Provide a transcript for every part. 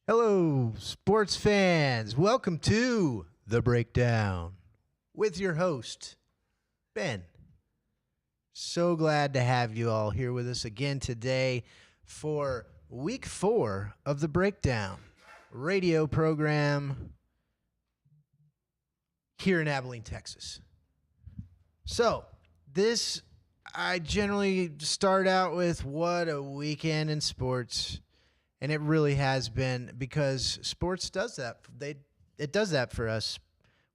Hello, sports fans. Welcome to The Breakdown with your host, Ben. So glad to have you all here with us again today for week 4 of The Breakdown radio program here in Abilene, Texas. So, I generally start out with what a weekend in sports. And it really has been, because sports does that. It does that for us.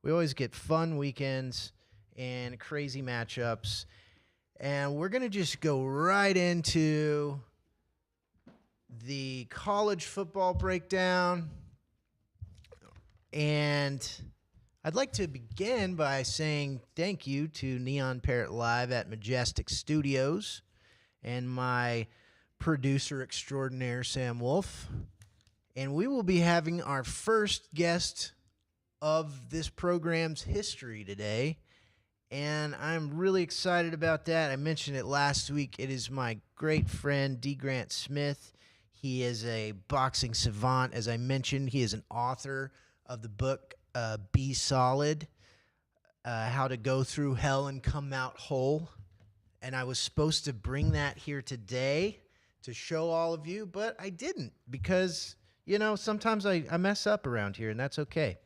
We always get fun weekends and crazy matchups. And we're going to just go right into the college football breakdown. And I'd like to begin by saying thank you to Neon Parrot Live at Majestic Studios and my producer extraordinaire, Sam Wolf. And we will be having our first guest of this program's history today. And I'm really excited about that. I mentioned it last week. It is my great friend, D. Grant Smith. He is a boxing savant. As I mentioned, he is an author of the book, Be Solid, How to Go Through Hell and Come Out Whole. And I was supposed to bring that here today to show all of you, but I didn't because, sometimes I mess up around here, and that's okay.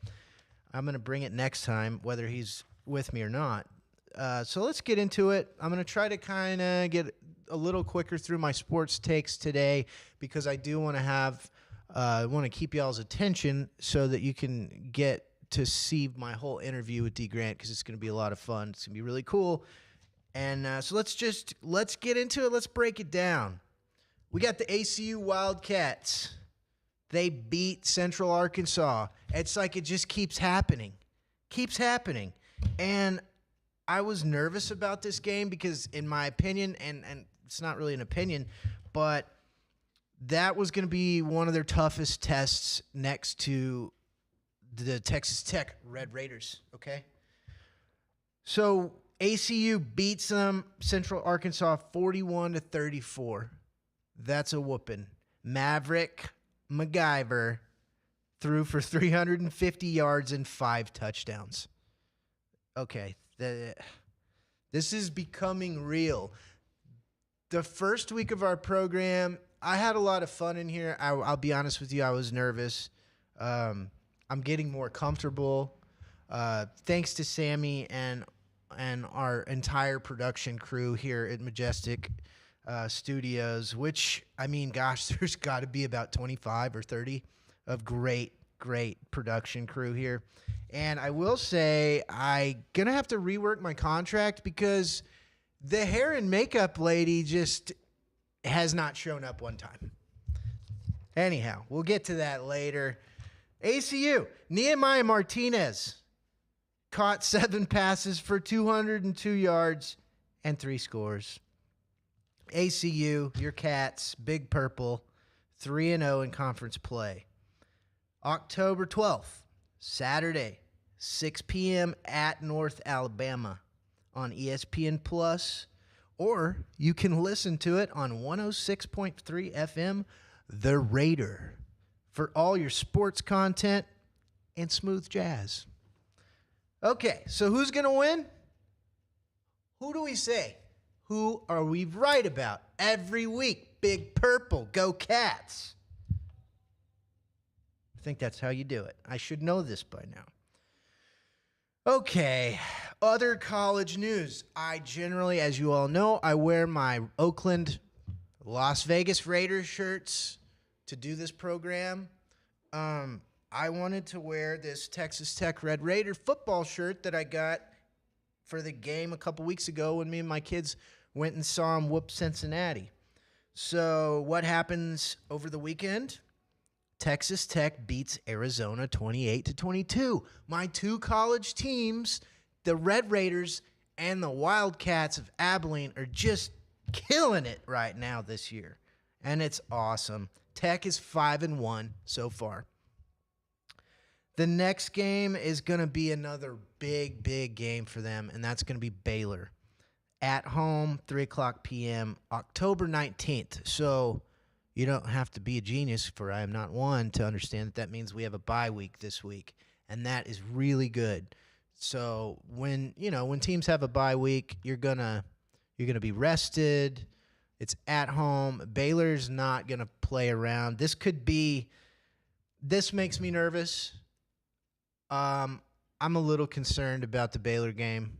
I'm going to bring it next time, whether he's with me or not. So let's get into it. I'm going to try to kind of get a little quicker through my sports takes today because I do want to keep y'all's attention so that you can get to see my whole interview with D. Grant, because it's going to be a lot of fun. It's going to be really cool. And so let's get into it. Let's break it down. We got the ACU Wildcats. They beat Central Arkansas. It's like it just keeps happening. And I was nervous about this game because, in my opinion, and it's not really an opinion, but that was going to be one of their toughest tests next to the Texas Tech Red Raiders, okay? So ACU beats them, Central Arkansas, 41-34. That's a whooping. Maverick MacGyver threw for 350 yards and 5 touchdowns. Okay, this is becoming real. The first week of our program, I had a lot of fun in here. I'll be honest with you, I was nervous. I'm getting more comfortable. Thanks to Sammy and our entire production crew here at Majestic Studios, which, there's got to be about 25 or 30 of great production crew here. And I will say I'm going to have to rework my contract because the hair and makeup lady just has not shown up one time. Anyhow, we'll get to that later. ACU, Nehemiah Martinez caught 7 passes for 202 yards and 3 scores. ACU, your Cats, Big Purple, 3-0 in conference play. October 12th, Saturday, 6 p.m. at North Alabama on ESPN Plus, or you can listen to it on 106.3 FM, The Raider, for all your sports content and smooth jazz. Okay, so who's going to win? Who do we say? Who are we right about every week? Big Purple, go Cats. I think that's how you do it. I should know this by now. Okay, other college news. I generally, as you all know, I wear my Oakland, Las Vegas Raiders shirts to do this program. I wanted to wear this Texas Tech Red Raider football shirt that I got for the game a couple weeks ago when me and my kids went and saw them whoop Cincinnati. So what happens over the weekend? Texas Tech beats Arizona 28-22. My 2 college teams, the Red Raiders and the Wildcats of Abilene, are just killing it right now this year. And it's awesome. Tech is 5-1 so far. The next game is going to be another big game for them, and that's going to be Baylor. At home, 3 o'clock p.m., October 19th. So You don't have to be a genius, for I am not one, to understand that means we have a bye week this week, and that is really good. So when teams have a bye week, you're gonna be rested. It's at home. Baylor's not gonna play around. This makes me nervous. I'm a little concerned about the Baylor game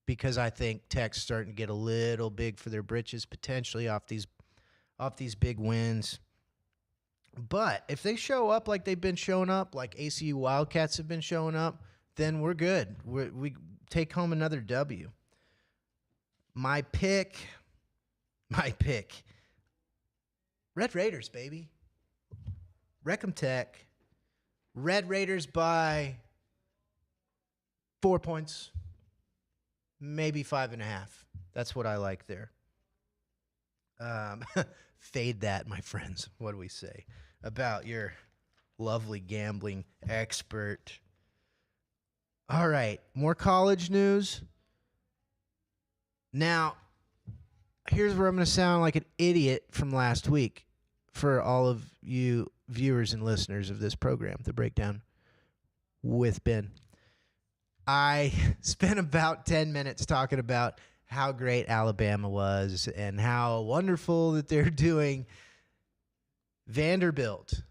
because I think Tech's starting to get a little big for their britches potentially off these big wins. But if they show up like they've been showing up, like ACU Wildcats have been showing up, then we're good. We take home another W. My pick, Red Raiders, baby. Wreck-'em Tech. Red Raiders by 4 points, maybe 5.5. That's what I like there. Fade that, my friends. What do we say about your lovely gambling expert? All right, more college news. Now, here's where I'm going to sound like an idiot from last week for all of you viewers and listeners of this program, The Breakdown with Ben. I spent about 10 minutes talking about how great Alabama was and how wonderful that they're doing. Vanderbilt,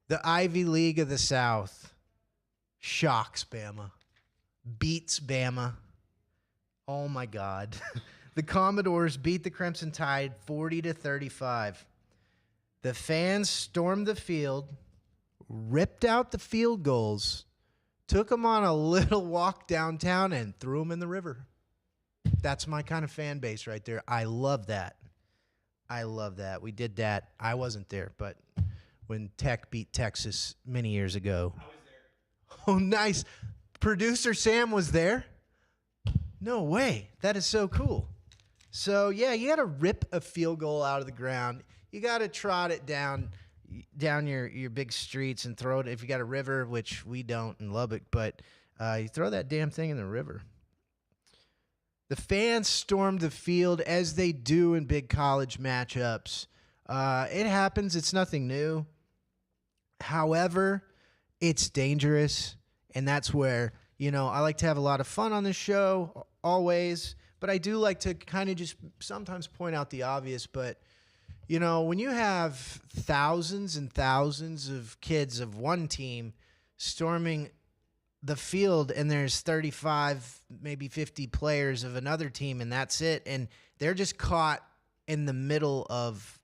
the Ivy League of the South, shocks Bama, beats Bama. Oh, my God. The Commodores beat the Crimson Tide 40-35. The fans stormed the field, ripped out the field goals, took them on a little walk downtown, and threw them in the river. That's my kind of fan base right there. I love that. We did that. I wasn't there, but when Tech beat Texas many years ago. I was there. Oh, nice. Producer Sam was there? No way. That is so cool. So, yeah, you got to rip a field goal out of the ground. You got to trot it down your big streets and throw it. If you got a river, which we don't in Lubbock, but you throw that damn thing in the river. The fans stormed the field as they do in big college matchups. It happens. It's nothing new. However, it's dangerous, and that's where, I like to have a lot of fun on this show, always, but I do like to kind of just sometimes point out the obvious. But, when you have thousands and thousands of kids of one team storming the field and there's 35, maybe 50 players of another team and that's it, and they're just caught in the middle of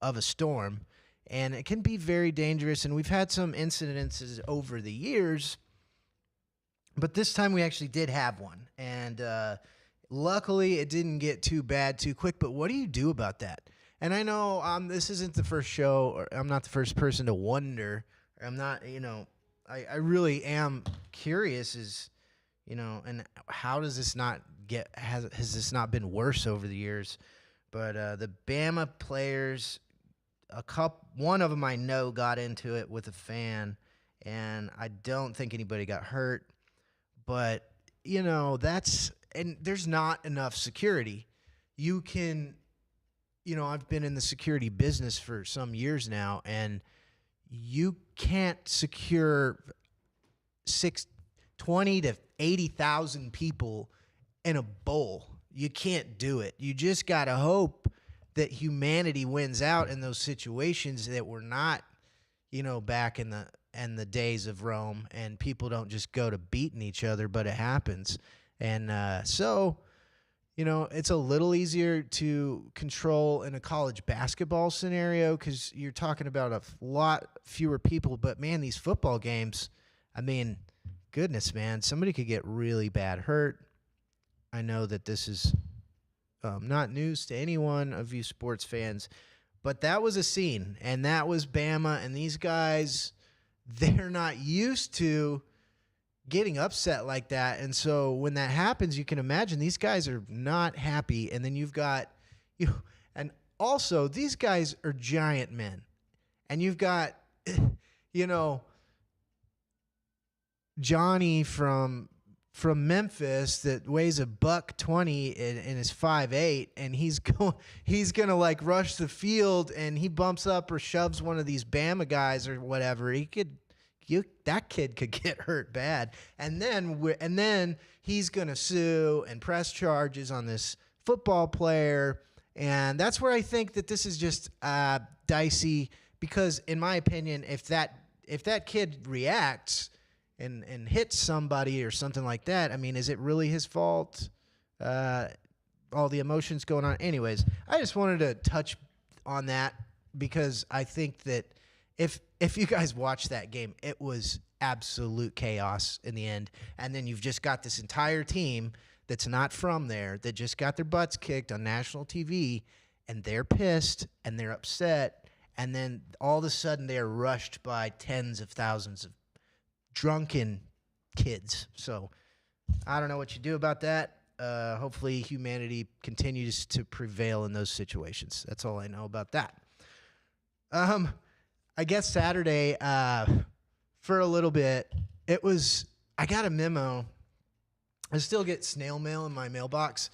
a storm, and it can be very dangerous. And we've had some incidences over the years, but this time we actually did have one, and luckily it didn't get too bad too quick. But what do you do about that? And I know this isn't the first show, or I'm not the first person to wonder. I'm not, I really am curious and how does this not has this not been worse over the years? But the Bama players, one of them I know got into it with a fan, and I don't think anybody got hurt. But, and there's not enough security. You can, I've been in the security business for some years now, and you can't secure 20 to 80,000 people in a bowl. You can't do it. You just got to hope that humanity wins out in those situations, that we're not, back in the days of Rome, and people don't just go to beating each other, but it happens. And so, it's a little easier to control in a college basketball scenario because you're talking about a lot fewer people. But, man, these football games, goodness, man, somebody could get really bad hurt. I know that this is not news to any one of you sports fans, but that was a scene, and that was Bama, and these guys, they're not used to getting upset like that. And so when that happens, you can imagine these guys are not happy. And then you've got, and also these guys are giant men, and you've got, Johnny from from Memphis that weighs $120 and is 5'8", and he's gonna like rush the field, and he bumps up or shoves one of these Bama guys or whatever. That kid could get hurt bad, and then he's gonna sue and press charges on this football player, and that's where I think that this is just dicey, because in my opinion, if that kid reacts and hits somebody or something like that, I mean, is it really his fault? All the emotions going on. Anyways, I just wanted to touch on that because I think that if you guys watch that game, it was absolute chaos in the end. And then you've just got this entire team that's not from there that just got their butts kicked on national TV, and they're pissed and they're upset. And then all of a sudden they're rushed by tens of thousands of drunken kids. So I don't know what you do about that. Hopefully humanity continues to prevail in those situations. That's all I know about that. I guess Saturday, for a little bit, I got a memo. I still get snail mail in my mailbox,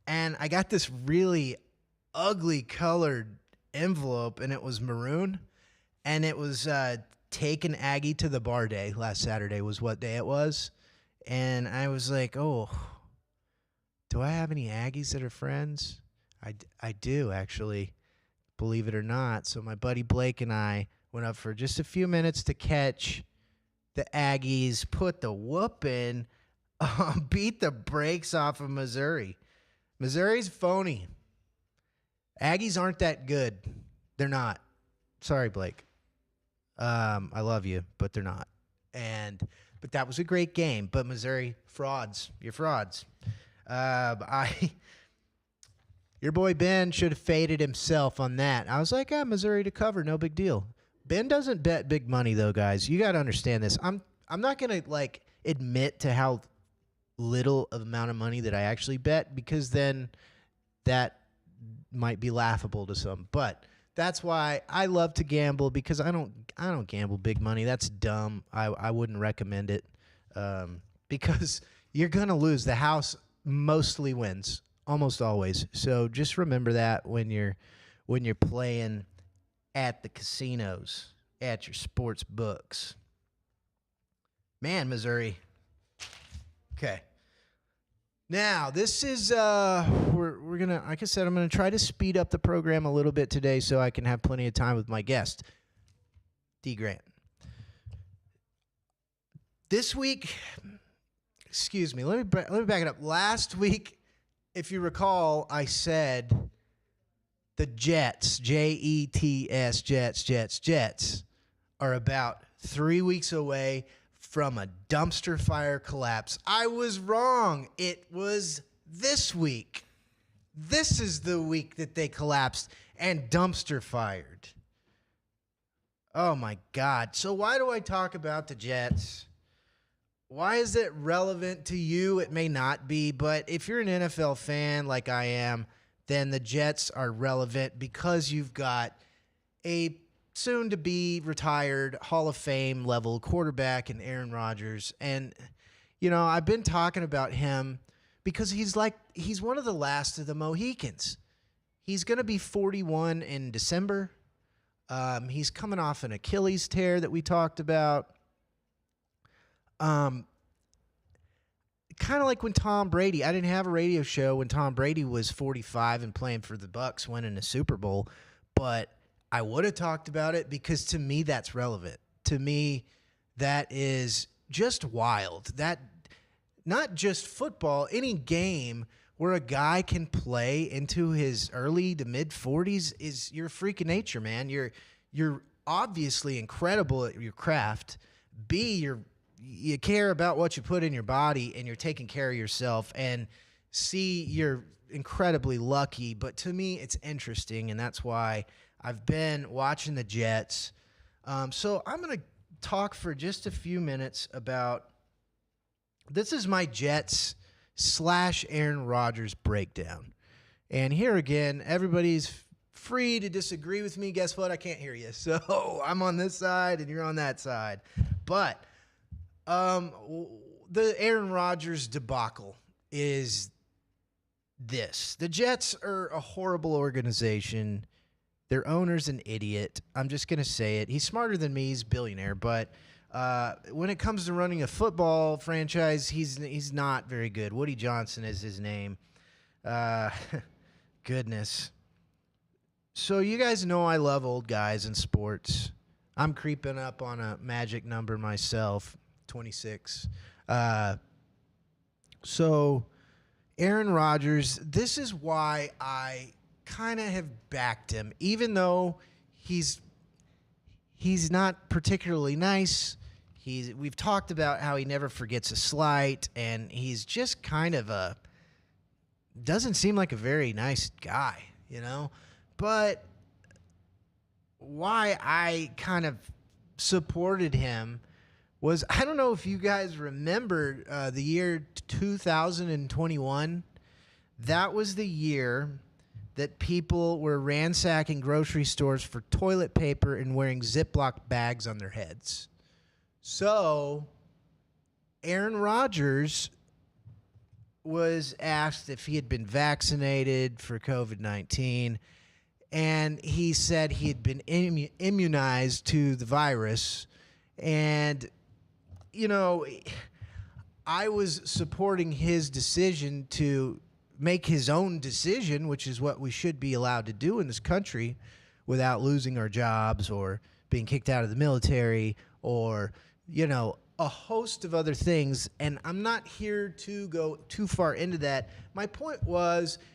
and I got this really ugly colored envelope, and it was maroon, and it was Take an Aggie to the Bar Day. Last Saturday was what day it was. And I was like, oh, do I have any Aggies that are friends? I do, actually, believe it or not. So my buddy Blake and I went up for just a few minutes to catch the Aggies, put the whooping, beat the brakes off of Missouri. Missouri's phony. Aggies aren't that good. They're not. Sorry, Blake. I love you, but they're not. But that was a great game. But Missouri, frauds. You're frauds. Your boy Ben should have faded himself on that. I was like, Missouri to cover, no big deal. Ben doesn't bet big money though, guys. You got to understand this. I'm not gonna like admit to how little of amount of money that I actually bet, because then that might be laughable to some. But that's why I love to gamble, because I don't gamble big money. That's dumb. I wouldn't recommend it, because you're gonna lose. The house mostly wins, almost always. So just remember that when you're playing at the casinos, at your sports books. Man, Missouri. Okay. Now, this is, we're going to, like I said, I'm going to try to speed up the program a little bit today so I can have plenty of time with my guest, D. Grant. This week, excuse me, let me back it up. Last week, if you recall, I said the Jets, Jets, Jets, are about 3 weeks away from a dumpster fire collapse. I was wrong. It was this week. This is the week that they collapsed and dumpster fired. Oh my God. So why do I talk about the Jets? Why is it relevant to you? It may not be, but if you're an NFL fan like I am, then the Jets are relevant because you've got a soon-to-be retired Hall of Fame level quarterback in Aaron Rodgers. And, you know, I've been talking about him because he's one of the last of the Mohicans. He's going to be 41 in December. He's coming off an Achilles tear that we talked about. Kind of like when Tom Brady, I didn't have a radio show when Tom Brady was 45 and playing for the Bucs, winning a Super Bowl, but I would have talked about it because to me that's relevant. To me, that is just wild. That not just football, any game where a guy can play into his early to mid 40s is your freak of nature, man. You're obviously incredible at your craft. You care about what you put in your body, and you're taking care of yourself. And C, you're incredibly lucky. But to me, it's interesting, and that's why I've been watching the Jets. So I'm going to talk for just a few minutes about this is my Jets / Aaron Rodgers breakdown. And here again, everybody's free to disagree with me. Guess what? I can't hear you. So I'm on this side and you're on that side. But the Aaron Rodgers debacle is this. The Jets are a horrible organization. Their owner's an idiot. I'm just going to say it. He's smarter than me. He's a billionaire. But when it comes to running a football franchise, he's not very good. Woody Johnson is his name. Goodness. So you guys know I love old guys in sports. I'm creeping up on a magic number myself, 26. So Aaron Rodgers, this is why I kind of have backed him, even though he's not particularly nice. We've talked about how he never forgets a slight, and he's just kind of doesn't seem like a very nice guy, you know? But why I kind of supported him was, I don't know if you guys remember the year 2021. That was the year that people were ransacking grocery stores for toilet paper and wearing Ziploc bags on their heads. So Aaron Rodgers was asked if he had been vaccinated for COVID-19, and he said he had been immunized to the virus. And, you know, I was supporting his decision to make his own decision, which is what we should be allowed to do in this country without losing our jobs or being kicked out of the military or, you know, a host of other things. And I'm not here to go too far into that. My point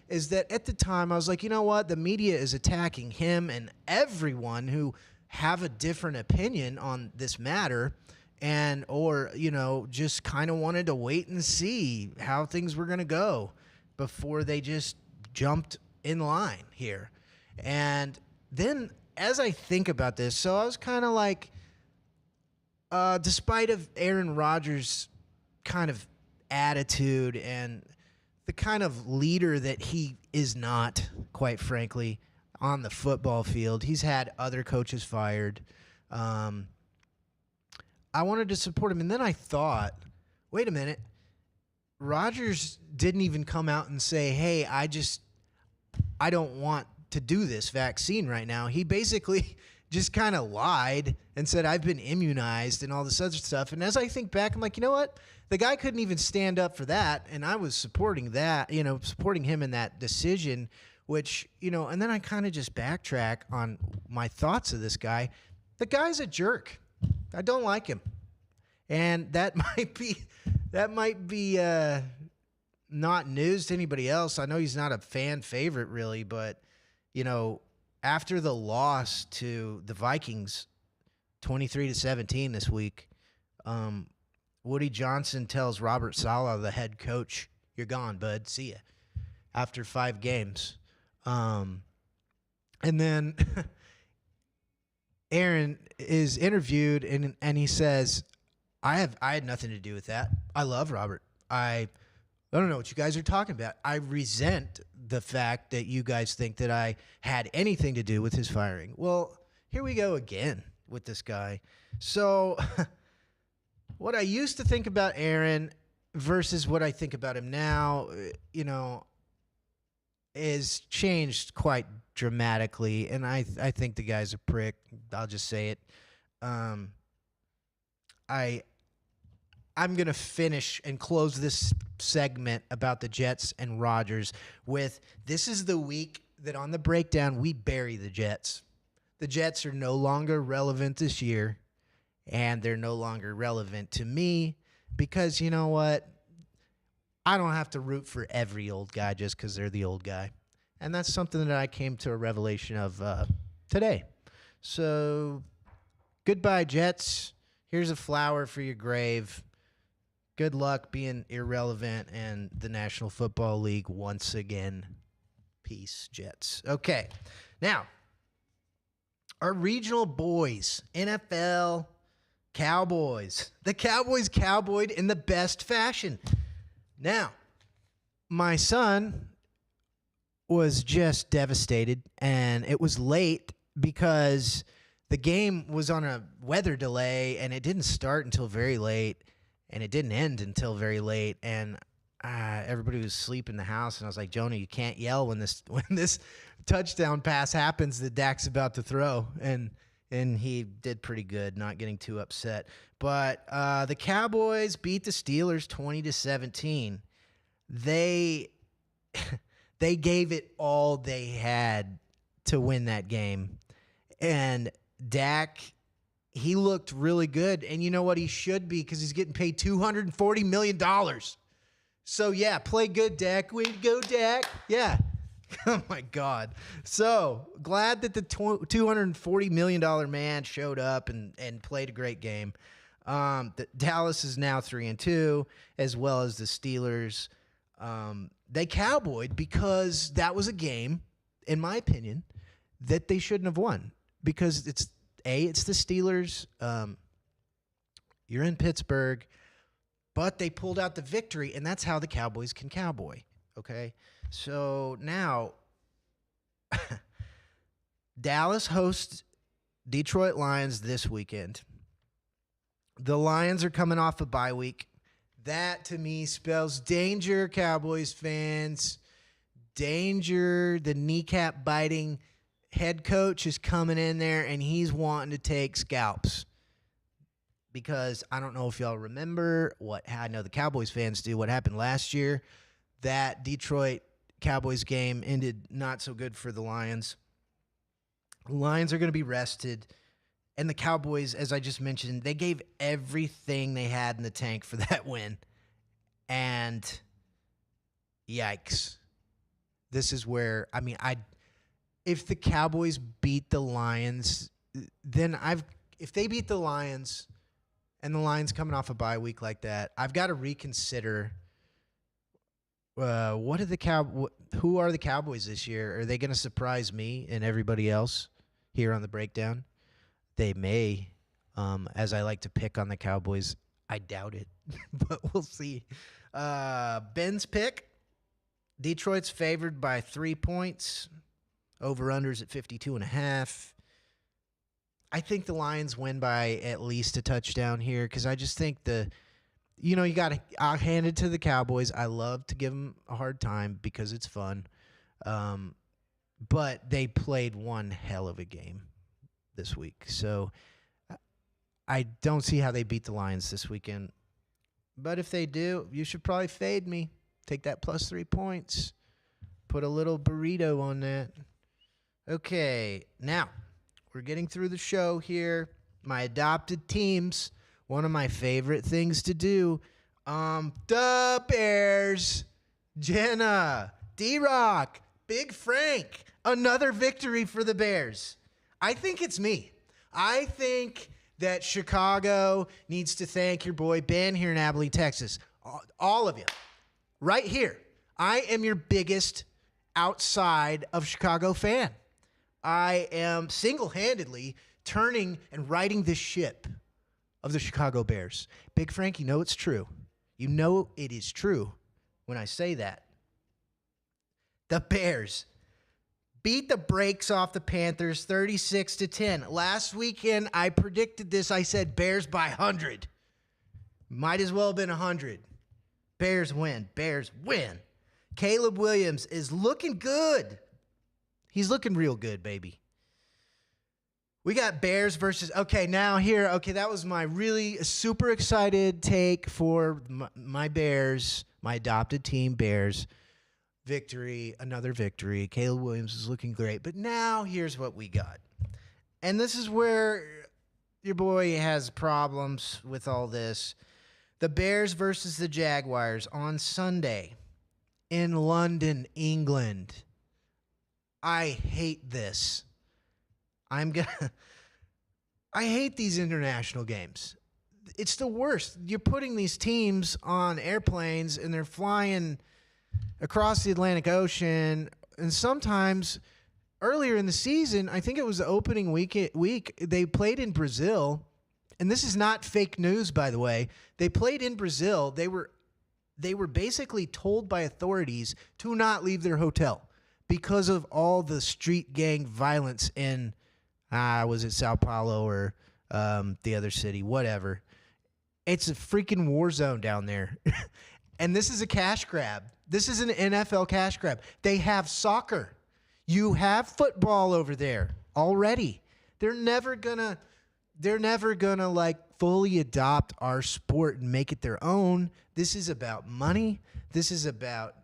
is that at the time I was like, you know what? The media is attacking him and everyone who have a different opinion on this matter, and, or, you know, just kind of wanted to wait and see how things were going to go before they just jumped in line here. And then as I think about this, so I was kind of like, despite of Aaron Rodgers' kind of attitude and the kind of leader that he is not, quite frankly, on the football field, he's had other coaches fired. I wanted to support him. And then I thought, wait a minute, Rodgers didn't even come out and say, hey, I don't want to do this vaccine right now. He basically just kind of lied and said, I've been immunized and all this other stuff. And as I think back, I'm like, you know what? The guy couldn't even stand up for that. And I was supporting that, you know, supporting him in that decision, which, you know, and then I kind of just backtrack on my thoughts of this guy. The guy's a jerk. I don't like him. And that might be not news to anybody else. I know he's not a fan favorite really, but, you know, after the loss to the Vikings 23-17 this week, Woody Johnson tells Robert Saleh, the head coach, you're gone, bud. See ya. After 5 games. And then Aaron is interviewed and he says, I had nothing to do with that. I love Robert. I don't know what you guys are talking about. I resent the fact that you guys think that I had anything to do with his firing. Well, here we go again with this guy. So what I used to think about Aaron versus what I think about him now, you know, is changed quite dramatically. And I think the guy's a prick. I'll just say it. I'm going to finish and close this segment about the Jets and Rodgers with, this is the week that on the breakdown we bury the Jets. The Jets are no longer relevant this year, and they're no longer relevant to me because, you know what? I don't have to root for every old guy just because they're the old guy. And that's something that I came to a revelation of today. So, goodbye, Jets. Here's a flower for your grave. Good luck being irrelevant in the National Football League once again. Peace, Jets. Okay, now, our regional boys, NFL Cowboys. The Cowboys cowboyed in the best fashion. Now, my son was just devastated, and it was late because the game was on a weather delay, and it didn't start until very late. and it didn't end until very late. And everybody was asleep in the house, and I was like, Jonah, you can't yell when this touchdown pass happens that Dak's about to throw. And he did pretty good, not getting too upset. But the Cowboys beat the Steelers 20-17. They gave it all they had to win that game. And Dak, he looked really good. And you know what? He should be, because he's getting paid $240 million. So, yeah, play good, Dak. Way to go, Dak. Yeah. Oh, my God. So, glad that the $240 million man showed up and played a great game. Dallas is now 3-2, as well as the Steelers. They cowboyed because that was a game, in my opinion, that they shouldn't have won. Because it's the Steelers. You're in Pittsburgh. But they pulled out the victory, and that's how the Cowboys can cowboy, okay? So now Dallas hosts Detroit Lions this weekend. The Lions are coming off a bye week. That, to me, spells danger, Cowboys fans. Danger. The kneecap-biting head coach is coming in there, and he's wanting to take scalps. Because I don't know if y'all remember I know the Cowboys fans do, what happened last year. That Detroit Cowboys game ended not so good for the Lions. The Lions are going to be rested. And the Cowboys, as I just mentioned, they gave everything they had in the tank for that win. And yikes. This is where, if the Cowboys beat the Lions, then if they beat the Lions, and the Lions coming off a bye week like that, I've got to reconsider who are the Cowboys this year? Are they going to surprise me and everybody else here on the breakdown? They may. As I like to pick on the Cowboys, I doubt it, but we'll see. Ben's pick, Detroit's favored by 3 points. Over-unders at 52.5. I think the Lions win by at least a touchdown here, because I just think I'll hand it to the Cowboys. I love to give them a hard time because it's fun. But they played one hell of a game this week. So I don't see how they beat the Lions this weekend. But if they do, you should probably fade me. Take that plus 3 points. Put a little burrito on that. Okay, now we're getting through the show here. My adopted teams, one of my favorite things to do. The Bears, Jenna, D-Rock, Big Frank, another victory for the Bears. I think it's me. I think that Chicago needs to thank your boy Ben here in Abilene, Texas. All of you, right here. I am your biggest outside of Chicago fan. I am single-handedly turning and righting the ship of the Chicago Bears. Big Frank, you know it's true. You know it is true when I say that. The Bears beat the brakes off the Panthers 36-10. Last weekend, I predicted this. I said Bears by 100. Might as well have been 100. Bears win. Bears win. Caleb Williams is looking good. He's looking real good, baby. We got Bears versus... Okay, now here... Okay, that was my really super excited take for my Bears, my adopted team, Bears. Victory, another victory. Caleb Williams is looking great. But now here's what we got. And this is where your boy has problems with all this. The Bears versus the Jaguars on Sunday in London, England. I hate this. I hate these international games. It's the worst. You're putting these teams on airplanes and they're flying across the Atlantic Ocean. And sometimes earlier in the season, I think it was the opening week, they played in Brazil. And this is not fake news, by the way. They played in Brazil. They were basically told by authorities to not leave their hotel because of all the street gang violence in, was it Sao Paulo or the other city, whatever. It's a freaking war zone down there. And this is a cash grab. This is an NFL cash grab. They have soccer. You have football over there already. They're never gonna like fully adopt our sport and make it their own. This is about money. This is about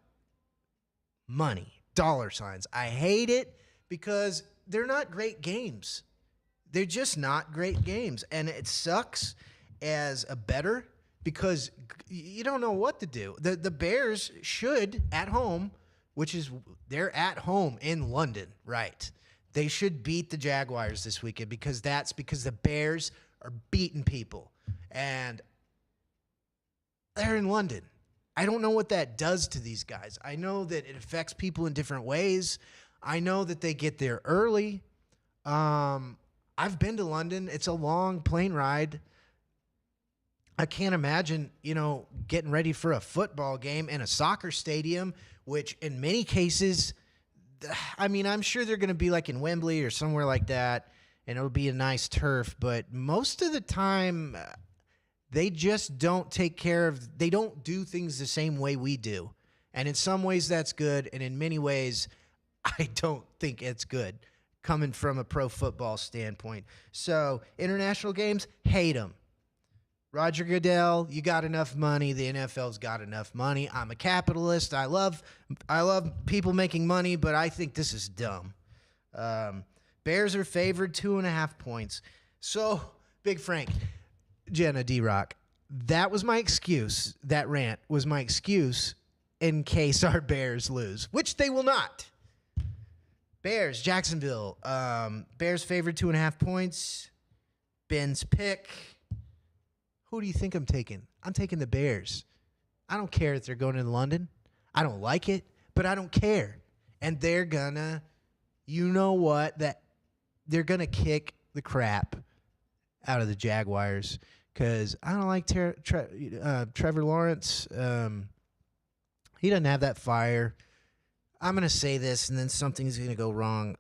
money. Dollar signs. I hate it because they're not great games. They're just not great games. And it sucks as a bettor because you don't know what to do. The Bears should at home, which is they're at home in London, right? They should beat the Jaguars this weekend because the Bears are beating people and they're in London. I don't know what that does to these guys. I know that it affects people in different ways. I know that they get there early. I've been to London. It's a long plane ride. I can't imagine, getting ready for a football game in a soccer stadium, which in many cases, I'm sure they're going to be like in Wembley or somewhere like that, and it'll be a nice turf. But most of the time, they just don't they don't do things the same way we do. And in some ways, that's good. And in many ways, I don't think it's good coming from a pro football standpoint. So international games, hate them. Roger Goodell, you got enough money. The NFL's got enough money. I'm a capitalist. I love people making money, but I think this is dumb. Bears are favored 2.5 points. So, Big Frank, Jenna, D-Rock, that was my excuse. That rant was my excuse in case our Bears lose, which they will not. Bears, Jacksonville. Bears favored 2.5 points. Ben's pick. Who do you think I'm taking? I'm taking the Bears. I don't care if they're going to London. I don't like it, but I don't care. And they're gonna, they're gonna kick the crap out of the Jaguars because I don't like Trevor Lawrence. He doesn't have that fire. I'm going to say this, and then something's going to go wrong.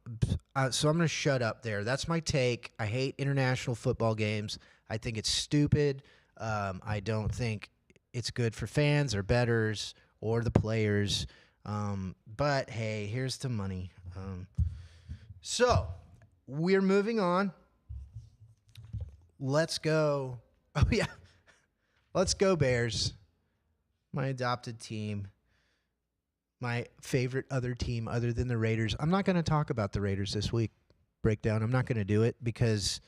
So I'm going to shut up there. That's my take. I hate international football games. I think it's stupid. I don't think it's good for fans or bettors or the players. But, hey, here's the money. So we're moving on. Let's go. Oh, yeah. Let's go, Bears. My adopted team. My favorite other team other than the Raiders. I'm not going to talk about the Raiders this week. Breakdown. I'm not going to do it because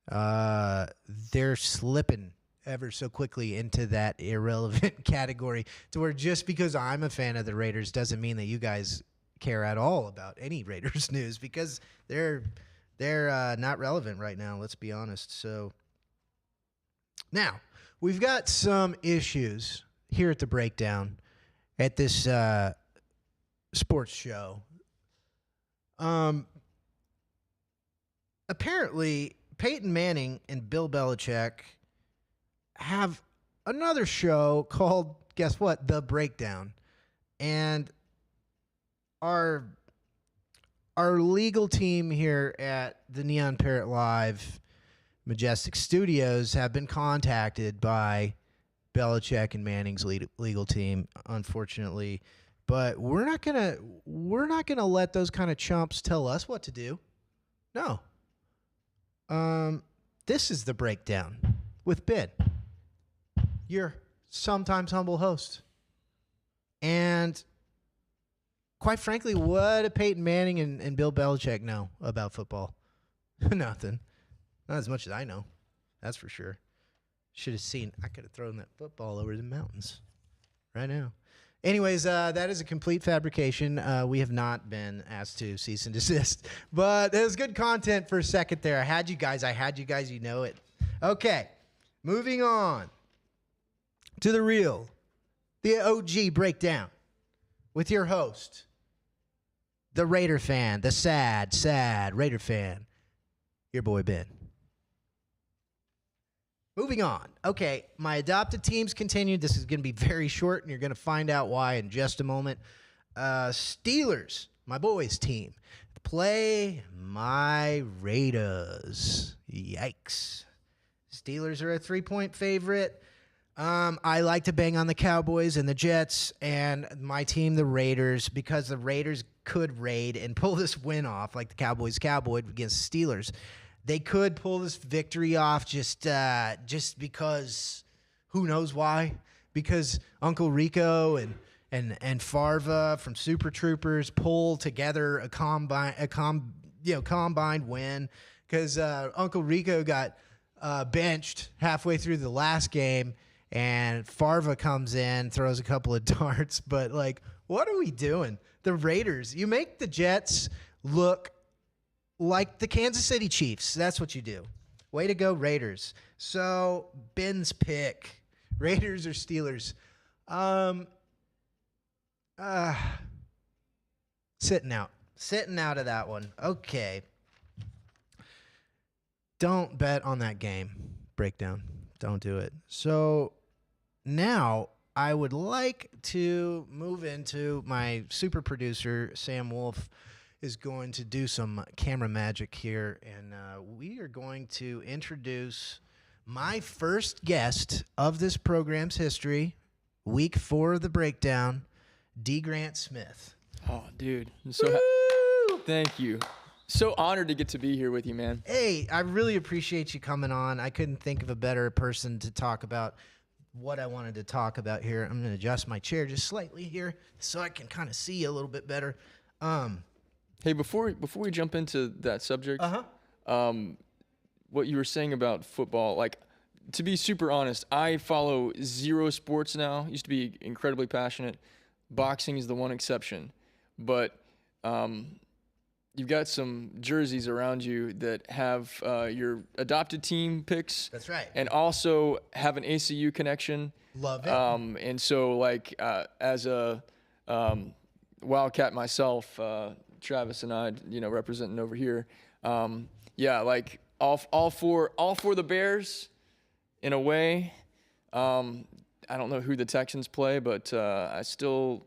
they're slipping ever so quickly into that irrelevant category to where just because I'm a fan of the Raiders doesn't mean that you guys care at all about any Raiders news because they're not relevant right now. Let's be honest. So now we've got some issues here at the Breakdown at this sports show. Apparently, Peyton Manning and Bill Belichick have another show called, guess what? The Breakdown. And our legal team here at the Neon Parrot Live Majestic Studios have been contacted by Belichick and Manning's legal team, unfortunately. But we're not gonna let those kind of chumps tell us what to do. No. This is the Breakdown with Ben, your sometimes humble host. And quite frankly, what do Peyton Manning and Bill Belichick know about football? Nothing. Not as much as I know. That's for sure. Should have seen. I could have thrown that football over the mountains right now. Anyways, that is a complete fabrication. We have not been asked to cease and desist. But it was good content for a second there. I had you guys. You know it. Okay. Moving on to the OG Breakdown with your host, the Raider fan, the sad Raider fan, your boy Ben. Moving on. Okay, my adopted teams continued. This is going to be very short, and you're going to find out why in just a moment. Steelers, my boys' team, play my Raiders. Yikes. Steelers are a 3-point favorite. I like to bang on the Cowboys and the Jets and my team, the Raiders, because the Raiders could raid and pull this win off like the Cowboys against the Steelers. They could pull this victory off just because who knows why? Because Uncle Rico and Farva from Super Troopers pull together a combined win because Uncle Rico got benched halfway through the last game. And Farva comes in, throws a couple of darts, but like, what are we doing? The Raiders, you make the Jets look like the Kansas City Chiefs. That's what you do. Way to go, Raiders. So, Ben's pick, Raiders or Steelers? Sitting out of that one. Okay. Don't bet on that game. Breakdown. Don't do it. So now I would like to move into my super producer, Sam Wolf, is going to do some camera magic here, and we are going to introduce my first guest of this program's history, week 4 of the breakdown, D. Grant Smith. Oh, dude. Thank you. So honored to get to be here with you, man. Hey, I really appreciate you coming on. I couldn't think of a better person to talk about what I wanted to talk about here. I'm going to adjust my chair just slightly here so I can kind of see you a little bit better. Hey, before we jump into that subject, what you were saying about football, like, to be super honest, I follow zero sports now. Used to be incredibly passionate. Boxing is the one exception. But you've got some jerseys around you that have your adopted team picks. That's right. And also have an ACU connection. Love it. And so, like, as a Wildcat myself, Travis and I, representing over here, like all for the Bears in a way. I don't know who the Texans play, but I still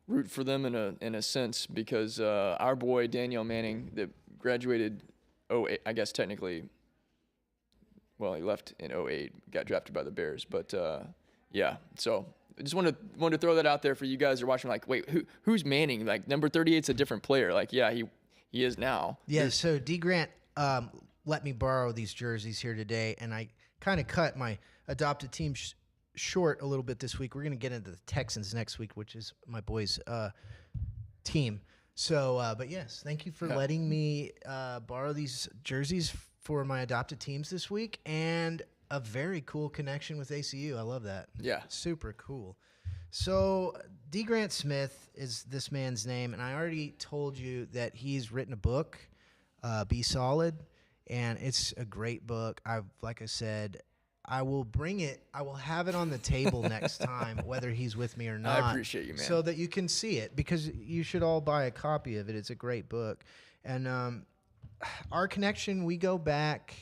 root for them in a sense because our boy Daniel Manning that graduated 08, I guess technically, well, he left in 08, got drafted by the Bears, but so I just wanted to throw that out there for you guys who are watching. Like, wait, who's Manning? Like, number 38's a different player. Like, yeah, he is now. Yeah. So D. Grant let me borrow these jerseys here today, and I kind of cut my adopted team short a little bit this week. We're going to get into the Texans next week, which is my boys' team. So, but yes, thank you for letting me borrow these jerseys for my adopted teams this week, and a very cool connection with ACU. I love that. Yeah. Super cool. So D. Grant Smith is this man's name, and I already told you that he's written a book, Be Solid, and it's a great book. Like I said, I will bring it. I will have it on the table next time, whether he's with me or not. I appreciate you, man. So that you can see it, because you should all buy a copy of it. It's a great book. And our connection, we go back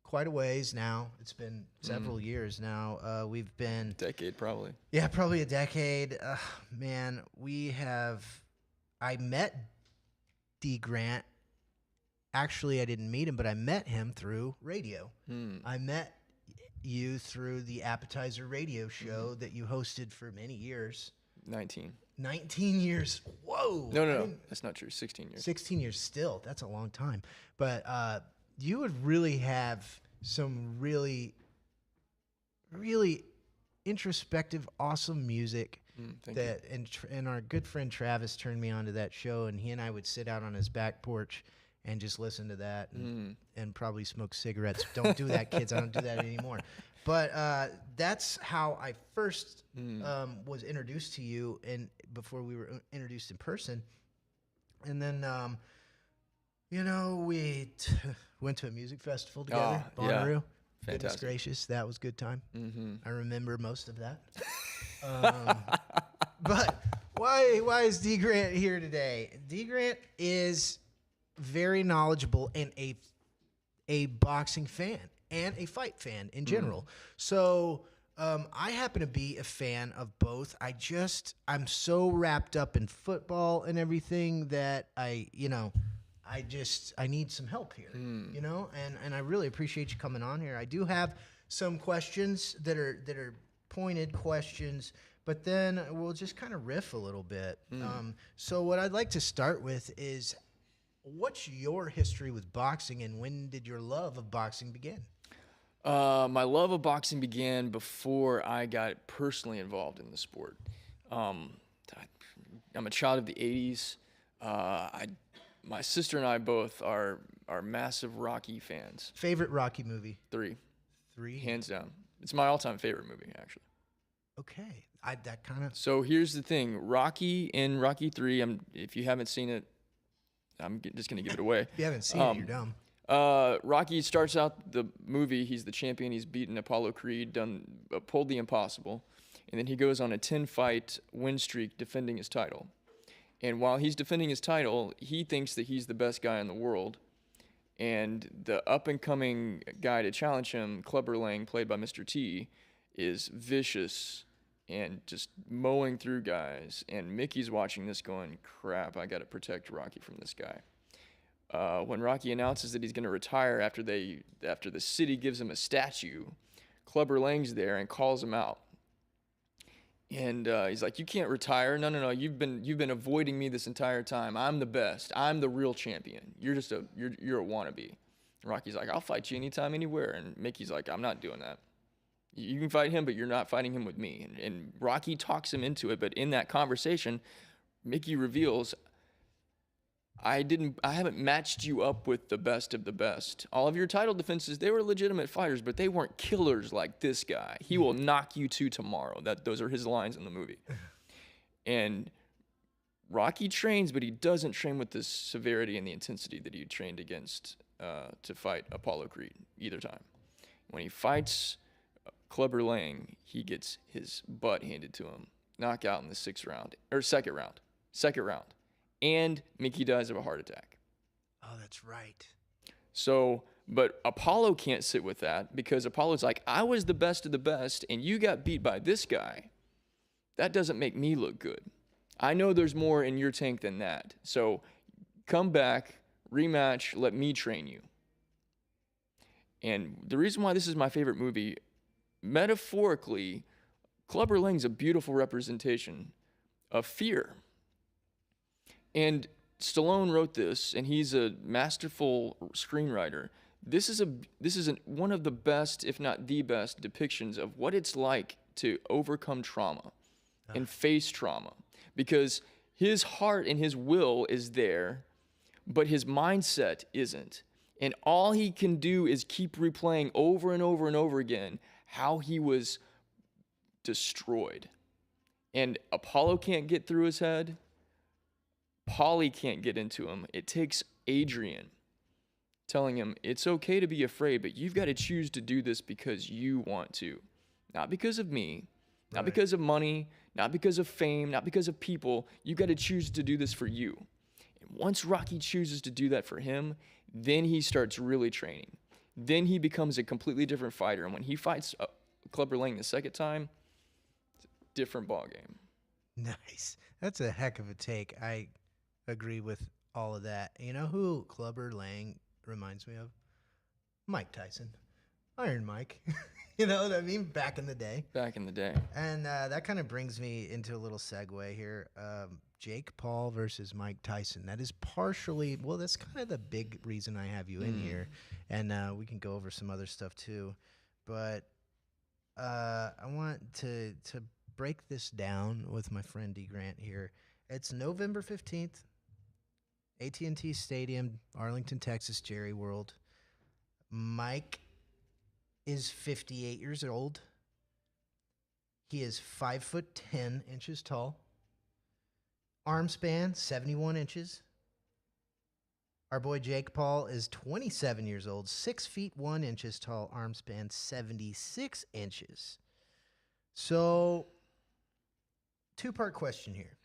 quite a ways now. It's been several years now. We've been... Decade, probably. Yeah, probably a decade. Man, I met D. Grant. Actually, I didn't meet him, but I met him through radio. I met you through the Appetizer radio show that you hosted for many years. 19 years. Whoa. No. That's not true. 16 years. 16 years still. That's a long time. But you would really have some really, really introspective, awesome music. And our good friend Travis turned me on to that show, and he and I would sit out on his back porch and just listen to that and probably smoke cigarettes. Don't do that, kids. I don't do that anymore. But that's how I first was introduced to you, and before we were introduced in person. And then, we went to a music festival together, Bonnaroo. Yeah. Goodness gracious, that was a good time. I remember most of that. But why is D. Grant here today? D. Grant is very knowledgeable and a boxing fan and a fight fan in general. So I happen to be a fan of both. I'm so wrapped up in football and everything that I I need some help here, you know, and I really appreciate you coming on here. I do have some questions that are pointed questions, but then we'll just kind of riff a little bit. So what I'd like to start with is, what's your history with boxing, and when did your love of boxing begin? My love of boxing began before I got personally involved in the sport. I'm a child of the '80s. My sister and I both are massive Rocky fans. Favorite Rocky movie? 3, Three. hands down. It's my all-time favorite movie, actually. Okay, that kind of. So here's the thing: Rocky in Rocky 3. If you haven't seen it, I'm just gonna give it away. If you haven't seen it, you're dumb. Rocky starts out the movie. He's the champion. He's beaten Apollo Creed, pulled the impossible, and then he goes on a 10-fight win streak defending his title. And while he's defending his title, he thinks that he's the best guy in the world. And the up-and-coming guy to challenge him, Clubber Lang, played by Mr. T, is vicious and just mowing through guys. And Mickey's watching this going, crap, I got to protect Rocky from this guy. When Rocky announces that he's going to retire after the city gives him a statue, Clubber Lang's there and calls him out. And he's like, "You can't retire. No. You've been avoiding me this entire time. I'm the best. I'm the real champion. You're just you're a wannabe." And Rocky's like, "I'll fight you anytime, anywhere." And Mickey's like, "I'm not doing that. You can fight him, but you're not fighting him with me." And Rocky talks him into it. But in that conversation, Mickey reveals, I haven't matched you up with the best of the best. All of your title defenses, they were legitimate fighters, but they weren't killers like this guy. He will knock you to tomorrow. Those are his lines in the movie. And Rocky trains, but he doesn't train with the severity and the intensity that he trained against to fight Apollo Creed either time. When he fights Clubber Lang, he gets his butt handed to him, knockout in the second round. And Mickey dies of a heart attack. Oh, that's right. So, but Apollo can't sit with that, because Apollo's like, I was the best of the best, and you got beat by this guy. That doesn't make me look good. I know there's more in your tank than that. So come back, rematch, let me train you. And the reason why this is my favorite movie, metaphorically, Clubber Lang's a beautiful representation of fear. And Stallone wrote this, and he's a masterful screenwriter. This is one of the best, if not the best, depictions of what it's like to overcome trauma and face trauma. Because his heart and his will is there, but his mindset isn't. And all he can do is keep replaying over and over and over again how he was destroyed. And Apollo can't get through his head. Paulie can't get into him. It takes Adrian telling him, it's okay to be afraid, but you've got to choose to do this because you want to. Not because of me, not because of money, not because of fame, not because of people. You've got to choose to do this for you. And once Rocky chooses to do that for him, then he starts really training. Then he becomes a completely different fighter. And when he fights Clubber Lang the second time, it's a different ballgame. Nice. That's a heck of a take. I agree with all of that. You know who Clubber Lang reminds me of? Mike Tyson. Iron Mike. You know what I mean? Back in the day. And that kind of brings me into a little segue here. Jake Paul versus Mike Tyson. That is partially, well, that's kind of the big reason I have you in here. And we can go over some other stuff too. But I want to break this down with my friend D. Grant here. It's November 15th. AT&T Stadium, Arlington, Texas, Jerry World. Mike is 58 years old. He is 5'10" tall. Arm span 71 inches. Our boy Jake Paul is 27 years old, 6'1" tall. Arm span 76 inches. So, two-part question here.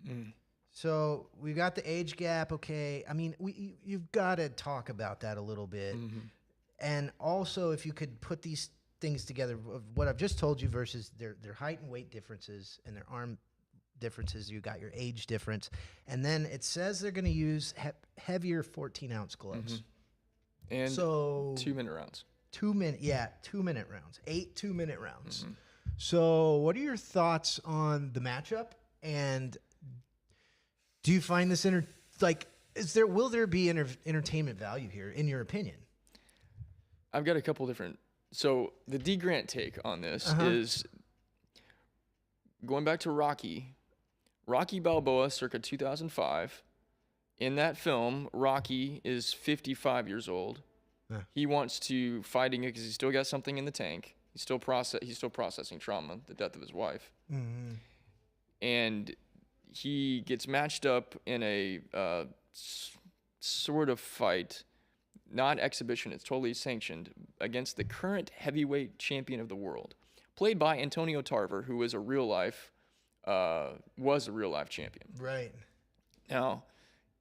So we got the age gap, okay. I mean, you've got to talk about that a little bit. And also, if you could put these things together, of what I've just told you versus their height and weight differences and their arm differences. You got your age difference, and then it says they're going to use heavier 14-ounce gloves. And So 2-minute rounds. 2-minute rounds, 8 2-minute rounds. So, what are your thoughts on the matchup? And do you find this will there be entertainment value here, in your opinion? I've got a couple different. So the D Grant take on this is going back to Rocky Balboa, circa 2005. In that film, Rocky is 55 years old. He wants to fight again because he's still got something in the tank. He's still processing trauma, the death of his wife, and he gets matched up in a sort of fight, not exhibition. It's totally sanctioned against the current heavyweight champion of the world, played by Antonio Tarver, who was a real life champion. Right. Now,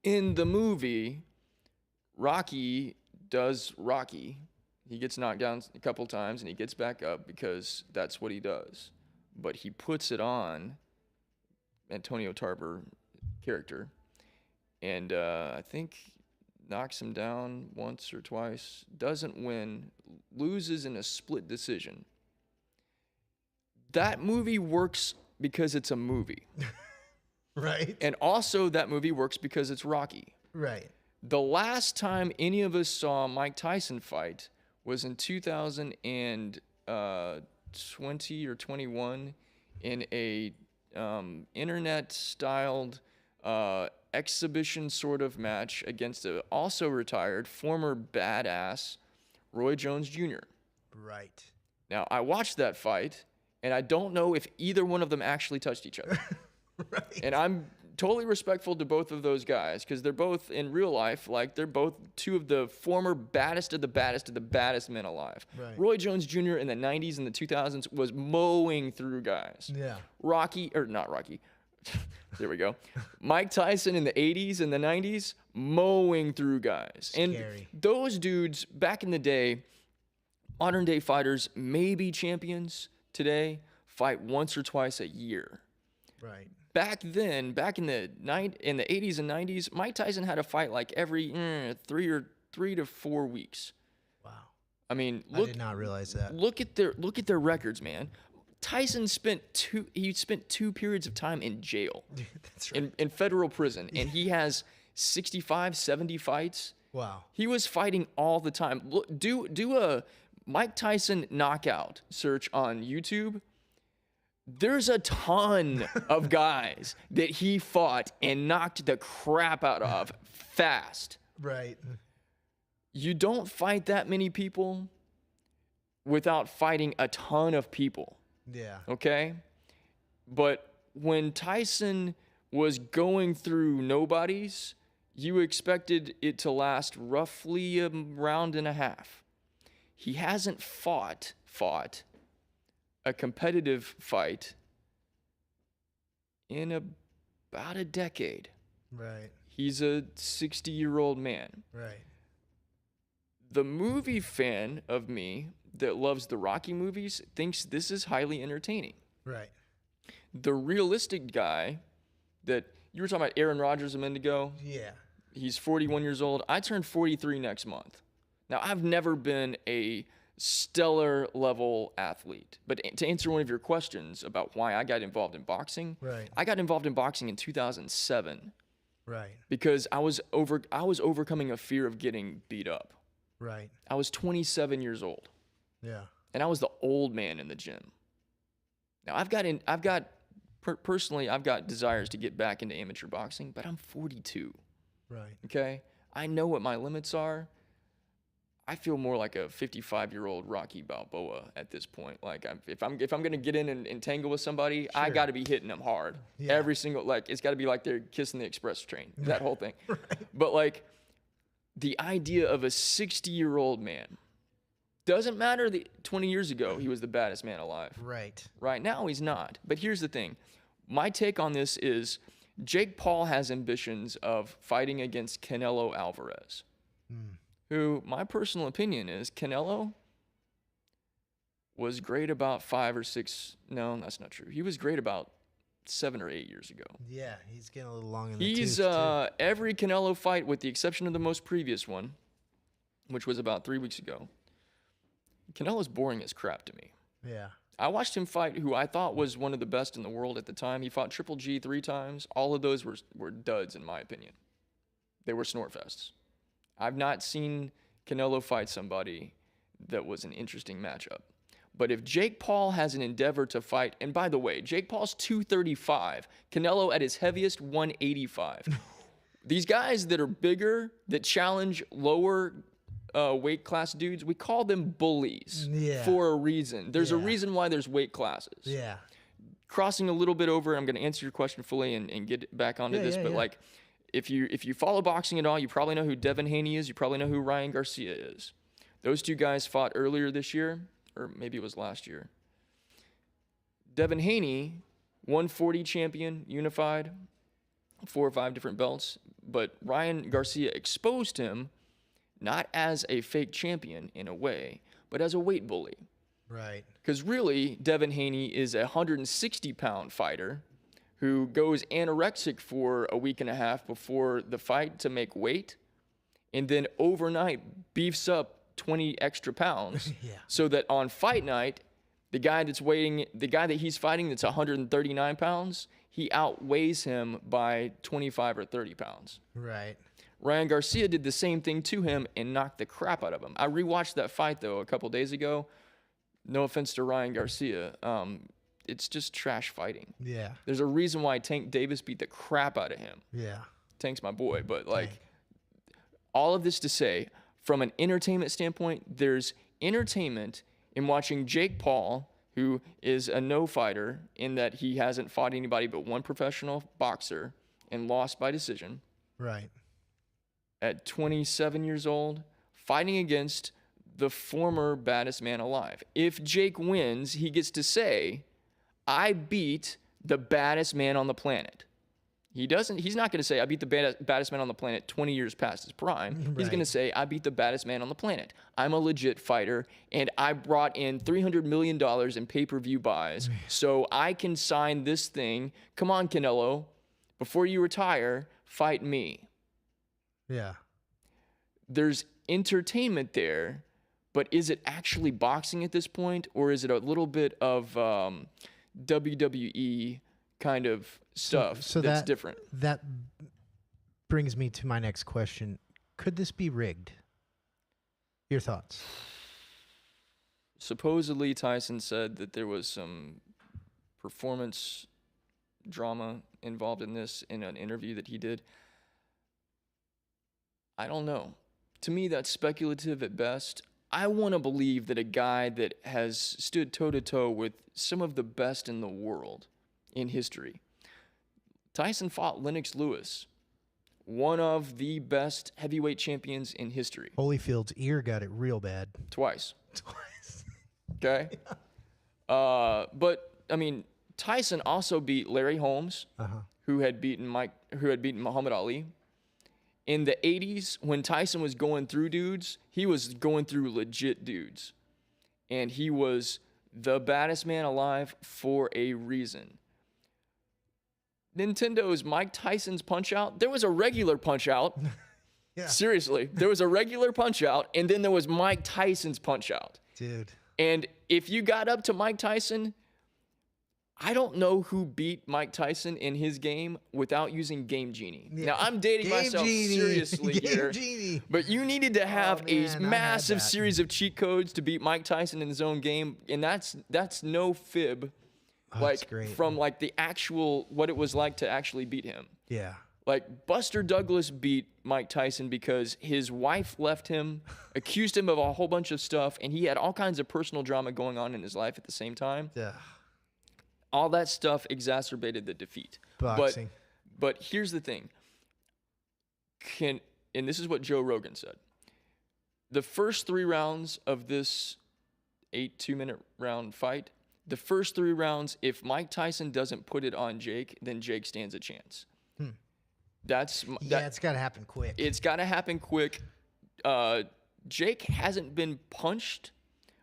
in the movie, Rocky does Rocky. He gets knocked down a couple times and he gets back up because that's what he does. But he puts it on Antonio Tarver character, and I think knocks him down once or twice, doesn't win, loses in a split decision. That movie works because it's a movie. Right. And also that movie works because it's Rocky. Right. The last time any of us saw Mike Tyson fight was in 2020 or 21 in a internet-styled exhibition sort of match against a also retired former badass Roy Jones Jr. Right. Now, I watched that fight, and I don't know if either one of them actually touched each other. Right. And I'm totally respectful to both of those guys because they're both in real life, like they're both two of the former baddest of the baddest men alive. Right. Roy Jones Jr. in the 90s and the 2000s was mowing through guys. Yeah. Not Rocky. There we go. Mike Tyson in the 80s and the 90s, mowing through guys. Scary. And those dudes back in the day, modern day fighters, maybe champions today, fight once or twice a year. Right. Back then, back in the 80s and 90s, Mike Tyson had a fight like every 3 to 4 weeks. Wow. I mean, I did not realize that. Look at their records, man. Tyson spent two periods of time in jail. That's right. In federal prison, and he has 65, 70 fights. Wow. He was fighting all the time. Look, do a Mike Tyson knockout search on YouTube. There's a ton of guys that he fought and knocked the crap out of fast. Right. You don't fight that many people without fighting a ton of people. Yeah. Okay? But when Tyson was going through nobodies, you expected it to last roughly a round and a half. He hasn't fought a competitive fight in about a decade. Right. He's a 60-year-old man. Right. The movie fan of me that loves the Rocky movies thinks this is highly entertaining. Right. The realistic guy that you were talking about, Aaron Rodgers a minute ago. Yeah. He's 41 years old. I turn 43 next month. Now, I've never been a stellar level athlete, but to answer one of your questions about why I got involved in boxing, Right. I got involved in boxing in 2007 Right. because I was overcoming a fear of getting beat up. Right. I was 27 years old, Yeah. and I was the old man in the gym. Now, personally, I've got desires to get back into amateur boxing, but I'm 42. Right. Okay, I know what my limits are. I feel more like a 55-year-old Rocky Balboa at this point. Like, if I'm gonna get in and tangle with somebody, I Sure. got to be hitting them hard. Yeah. Every single, like, it's got to be like they're kissing the express train. That whole thing. Right. But like, the idea of a 60-year-old man, doesn't matter that 20 years ago he was the baddest man alive. Right. Right now he's not. But here's the thing. My take on this is Jake Paul has ambitions of fighting against Canelo Alvarez, who my personal opinion is Canelo was great about 5 or 6. No, that's not true. He was great about 7 or 8 years ago. Yeah, he's getting a little long in the He's tooth, too. every Canelo fight, with the exception of the most previous one, which was about 3 weeks ago. Canelo's boring as crap to me. Yeah. I watched him fight who I thought was one of the best in the world at the time. He fought Triple G 3 times. All of those were duds, in my opinion. They were snort fests. I've not seen Canelo fight somebody that was an interesting matchup. But if Jake Paul has an endeavor to fight, and by the way, Jake Paul's 235, Canelo at his heaviest 185. These guys that are bigger, that challenge lower weight class dudes, we call them bullies for a reason. There's a reason why there's weight classes. Yeah. Crossing a little bit over, I'm going to answer your question fully and get back onto this, but like, if you follow boxing at all, you probably know who Devin Haney is. You probably know who Ryan Garcia is. Those two guys fought earlier this year, or maybe it was last year. Devin Haney, 140 champion, unified, 4 or 5 different belts, but Ryan Garcia exposed him not as a fake champion in a way, but as a weight bully. Right. Because really, Devin Haney is a 160-pound fighter who goes anorexic for a week and a half before the fight to make weight, and then overnight beefs up 20 extra pounds so that on fight night, the guy that he's fighting that's 139 pounds, he outweighs him by 25 or 30 pounds. Right. Ryan Garcia did the same thing to him and knocked the crap out of him. I rewatched that fight, though, a couple days ago. No offense to Ryan Garcia. It's just trash fighting. Yeah. There's a reason why Tank Davis beat the crap out of him. Yeah. Tank's my boy, but like, all of this to say, from an entertainment standpoint, there's entertainment in watching Jake Paul, who is a no fighter in that he hasn't fought anybody but one professional boxer and lost by decision. Right. At 27 years old, fighting against the former baddest man alive. If Jake wins, he gets to say, I beat the baddest man on the planet. He's not going to say, I beat the baddest man on the planet 20 years past his prime. Right. He's going to say, I beat the baddest man on the planet. I'm a legit fighter, and I brought in $300 million in pay-per-view buys, so I can sign this thing. Come on, Canelo. Before you retire, fight me. Yeah. There's entertainment there, but is it actually boxing at this point, or is it a little bit of WWE kind of stuff that's different? That brings me to my next question. Could this be rigged? Your thoughts? Supposedly, Tyson said that there was some performance drama involved in this in an interview that he did. I don't know. To me, that's speculative at best. I want to believe that a guy that has stood toe-to-toe with some of the best in the world in history. Tyson fought Lennox Lewis, one of the best heavyweight champions in history. Holyfield's ear got it real bad. Twice. Okay? But, I mean, Tyson also beat Larry Holmes, who had beaten Muhammad Ali. In the 80s, when Tyson was going through dudes, he was going through legit dudes. And he was the baddest man alive for a reason. Nintendo's Mike Tyson's Punch-Out, there was a regular Punch-Out. Yeah. Seriously, there was a regular Punch-Out, and then there was Mike Tyson's Punch-Out. Dude. And if you got up to Mike Tyson, I don't know who beat Mike Tyson in his game without using Game Genie. Yeah. Now, I'm dating myself seriously here, but you needed to have a massive series of cheat codes to beat Mike Tyson in his own game, and that's no fib. From like the actual, what it was like to actually beat him. Yeah. Like Buster Douglas beat Mike Tyson because his wife left him, accused him of a whole bunch of stuff, and he had all kinds of personal drama going on in his life at the same time. Yeah. All that stuff exacerbated the defeat. Boxing. But here's the thing. And this is what Joe Rogan said. The first 3 rounds of this 8 2-minute round fight, the first 3 rounds, if Mike Tyson doesn't put it on Jake, then Jake stands a chance. It's got to happen quick. It's got to happen quick. Jake hasn't been punched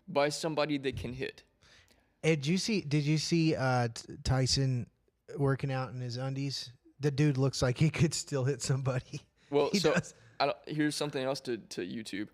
by somebody that can hit. Did you see Tyson working out in his undies. The dude looks like he could still hit somebody. Well, He so does. here's something else to YouTube.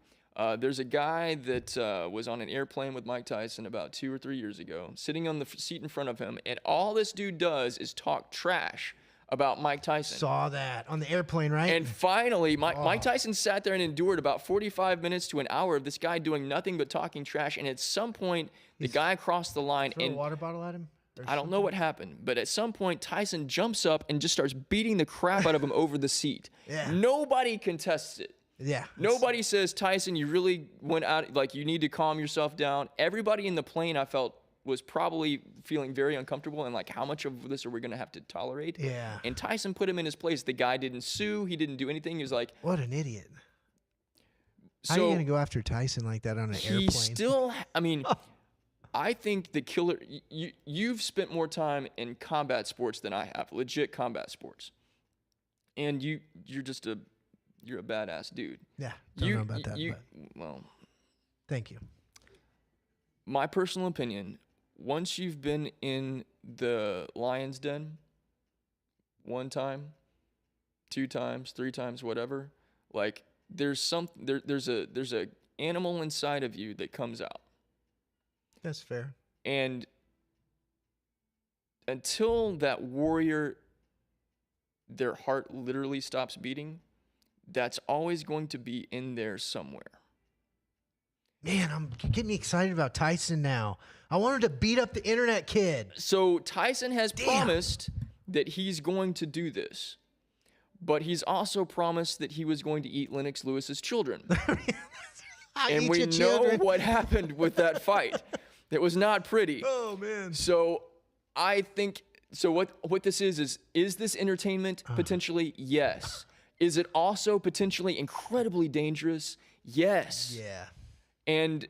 There's a guy that was on an airplane with Mike Tyson about 2 or 3 years ago, sitting on the seat in front of him, and all this dude does is talk trash about Mike Tyson. Saw that on the airplane, right? And finally, Mike Tyson sat there and endured about 45 minutes to an hour of this guy doing nothing but talking trash. And at some point, the guy crossed the line, Throw and a water bottle at him. Or I don't know what happened, but at some point, Tyson jumps up and just starts beating the crap out of him over the seat. Yeah. Nobody contests it. Yeah. Nobody says, Tyson, you really went out, like, you need to calm yourself down. Everybody in the plane, I felt, was probably feeling very uncomfortable and like, how much of this are we going to have to tolerate? Yeah. And Tyson put him in his place. The guy didn't sue. He didn't do anything. He was like, What an idiot. How so are you going to go after Tyson like that on an he airplane? still, I mean, I think the killer, you've spent more time in combat sports than I have, legit combat sports. And you're just you're a badass dude. Yeah. Don't know about that. But Well, thank you. my personal opinion, once you've been in the lion's den 1 time, 2 times, 3 times, whatever, like there's a animal inside of you that comes out. That's fair. And until that warrior, their heart literally stops beating, that's always going to be in there somewhere. Man, I'm getting me excited about Tyson now. I want him to beat up the internet kid. So Tyson has Damn. promised that he's going to do this, but he's also promised that he was going to eat Lennox Lewis's children. And we know what happened with that fight. It was not pretty. Oh, man. So I think, so what this is this entertainment? Potentially, yes. Is it also potentially incredibly dangerous? Yes. Yeah. And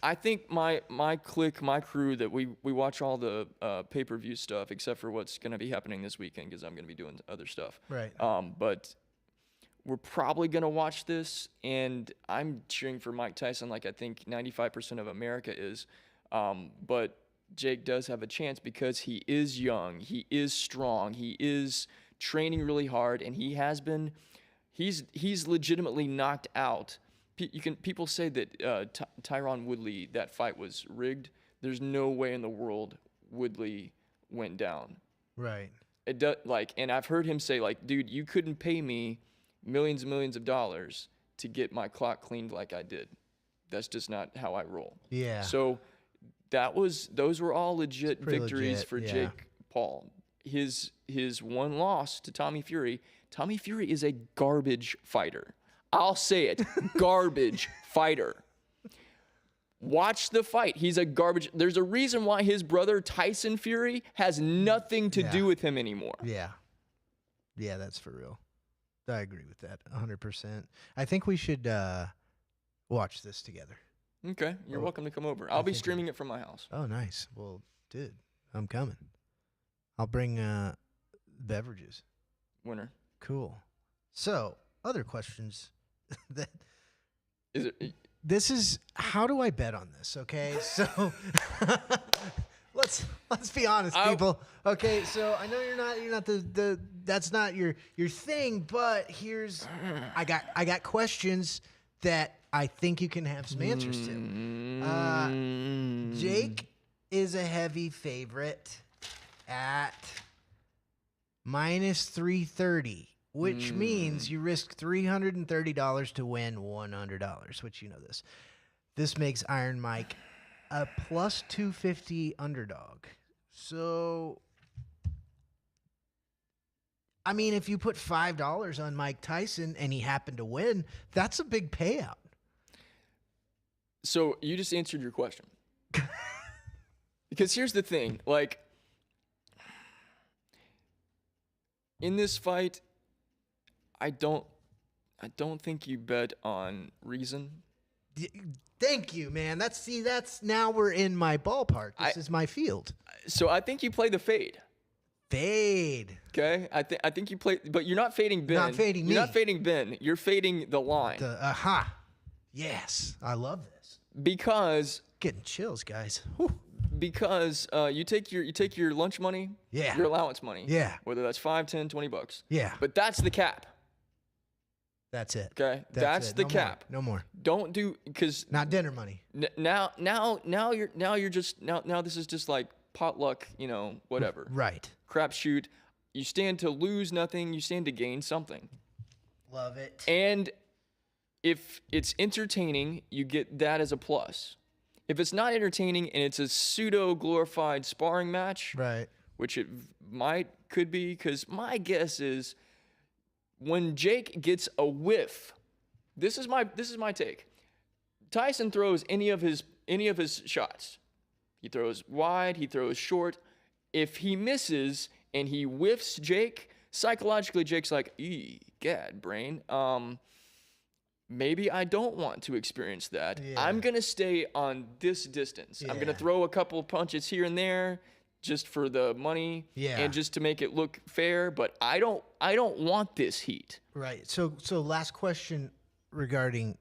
I think my clique, my crew, that we watch all the pay-per-view stuff, except for what's going to be happening this weekend, because I'm going to be doing other stuff. Right. But we're probably going to watch this, and I'm cheering for Mike Tyson like I think 95% of America is. But Jake does have a chance because he is young, he is strong, he is training really hard, and he has been, he's legitimately knocked out. People say that Tyron Woodley, that fight was rigged. There's no way in the world Woodley went down. Right. It does, like, and I've heard him say, like, dude, you couldn't pay me millions and millions of dollars to get my clock cleaned like I did. That's just not how I roll. Yeah. So those were all legit pretty victories legit, for yeah. Jake Paul. His one loss to Tommy Fury. Tommy Fury is a garbage fighter. I'll say it, garbage fighter. Watch the fight. He's a garbage. There's a reason why his brother Tyson Fury has nothing to do with him anymore. Yeah. Yeah, that's for real. I agree with that 100%. I think we should watch this together. Okay, you're welcome to come over. I'll be streaming it from my house. Oh, nice. Well, dude, I'm coming. I'll bring beverages. Winner. Cool. So, other questions that Is it? this is, how do I bet on this? Okay, so let's be honest, people. Okay, so I know you're not the that's not your thing, but here's I got questions that I think you can have some answers to. Jake is a heavy favorite at minus 330. Which means you risk $330 to win $100, which you know this. This makes Iron Mike a plus 250 underdog. So, I mean, if you put $5 on Mike Tyson and he happened to win, that's a big payout. So you just answered your question. Because here's the thing, like, in this fight, I don't think you bet on reason. Thank you, man. That's now we're in my ballpark. This is my field. So I think you play the fade. Fade. Okay? I think you play, but you're not fading Ben. Not fading me. You're not fading Ben. You're fading the line. Yes. I love this. Because Getting chills, guys. Whew. because you take your lunch money, Yeah. your allowance money, Yeah. whether that's $5, $10, $20, Yeah. but that's the cap. That's it. Okay, that's it. the No cap. More. No more. Don't do because Not dinner money. now this is just like potluck, whatever. Right. Crapshoot. You stand to lose nothing. You stand to gain something. Love it. And if it's entertaining, you get that as a plus. If it's not entertaining and it's a pseudo glorified sparring match, Right. which it could be, because my guess is when Jake gets a whiff, this is my take. Tyson throws any of his shots. He throws wide, he throws short. If he misses and he whiffs Jake, psychologically Jake's like, gad brain. Maybe I don't want to experience that. Yeah. I'm gonna stay on this distance. I'm gonna Yeah. throw a couple punches here and there just for the money and just to make it look fair, but I don't want this heat. Right. So last question regarding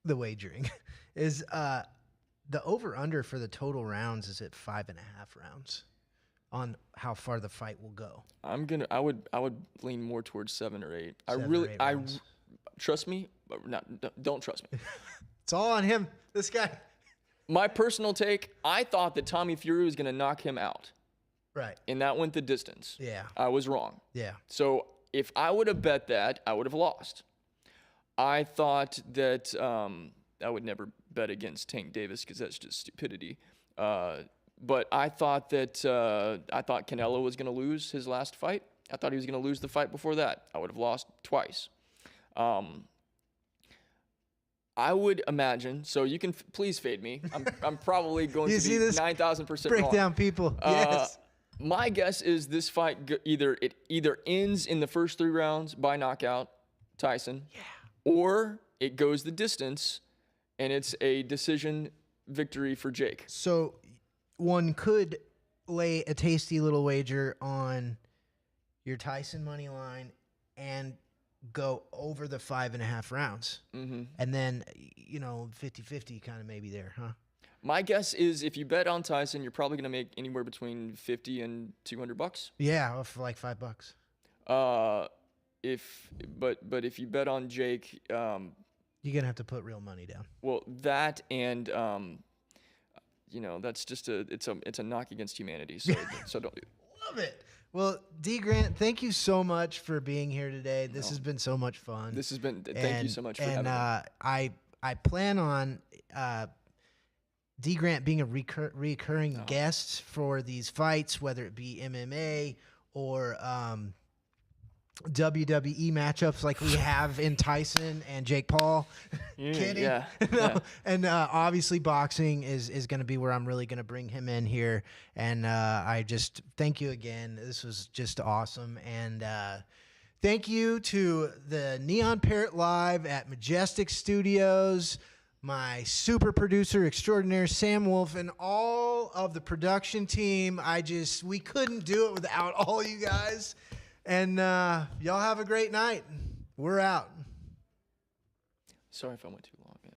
the wagering is the over under for the total rounds is at 5.5 rounds on how far the fight will go. I would lean more towards 7 or 8. 7 or 8 rounds. Trust me, but don't trust me. It's all on him. This guy. My personal take, I thought that Tommy Fury was going to knock him out, Right. and that went the distance. Yeah. I was wrong. Yeah. So if I would have bet that, I would have lost. I thought that I would never bet against Tank Davis because that's just stupidity. But I thought Canelo was going to lose his last fight. I thought he was going to lose the fight before that. I would have lost twice. I would imagine. So you can please fade me. I'm probably going You to see be this 9,000% wrong. Breakdown people. Yes. My guess is this fight either ends in the first 3 rounds by knockout, Tyson, or it goes the distance, and it's a decision victory for Jake. So one could lay a tasty little wager on your Tyson money line and go over the 5.5 rounds. Mm-hmm. And then, 50-50 kind of maybe there, huh? My guess is if you bet on Tyson, you're probably going to make anywhere between $50 and $200. Yeah, for like $5. But if you bet on Jake, You're gonna have to put real money down. well, that and that's just it's a knock against humanity. So so don't do it. Love it. Well, D. Grant, thank you so much for being here today. This has been so much fun. This has been. Thank you so much for having me. I plan on D. Grant being a recurring guest for these fights, whether it be MMA or WWE matchups like we have in Tyson and Jake Paul. Kidding. Yeah. And obviously boxing is going to be where I'm really going to bring him in here. And I just thank you again. This was just awesome. And thank you to the Neon Parrot Live at Majestic Studios, my super producer extraordinaire, Sam Wolf, and all of the production team. We couldn't do it without all you guys. And y'all have a great night. We're out. Sorry if I went too long.